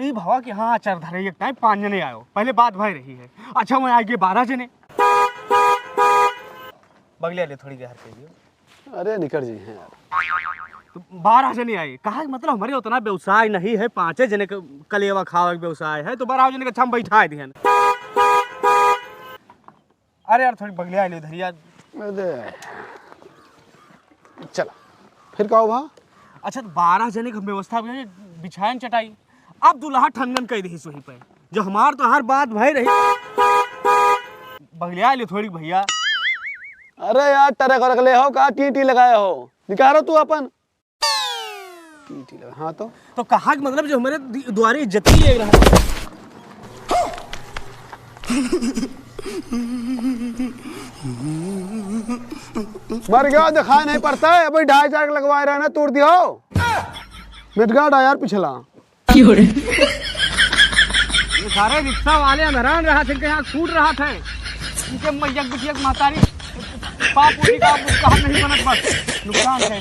तो ये भावा कि हाँ चर धरे एक टाइम 5 जने आयो, पहले बात भाई रही है। अच्छा मैं आगे 12 जने बगले ले थोड़ी देर के लिए। अरे निकल जी हैं यार। तो 12 जने आए, कहा मतलब हमारे उतना व्यवसाय नहीं है, 5 जने का कलेवा खावा व्यवसाय है, तो 12 जने का छम बैठा दिए। अरे यार थोड़ी बगले आए धरिया। अरे चला फिर कहो वहाँ। अच्छा तो 12 जने का व्यवस्था बिछायन चटाई, अब दुल्हा ठंगन कह दी सोही पे, जो हमार तो हर बात भाई रही। बगले आए थोड़ी भैया। अरे यार टरक रख ले हो का टीटी लगाया हो, निकालो तू अपन टीटी लगा। हाँ तो कहा कि मतलब जो हमारे द्वारे इज्जत ही ले रहा मर गया दिखाई नहीं पड़ता है, अभी 2.5 लगवाए रहे ना, तोड़ दियो मिटगाड़ यार पिछला। ये सारे रिक्शा वाले अंधरान रहा थे, यहाँ छूट रहा था, इनके मैया बिटिया महतारी पाप का उसका नहीं बनत, बस नुकसान है।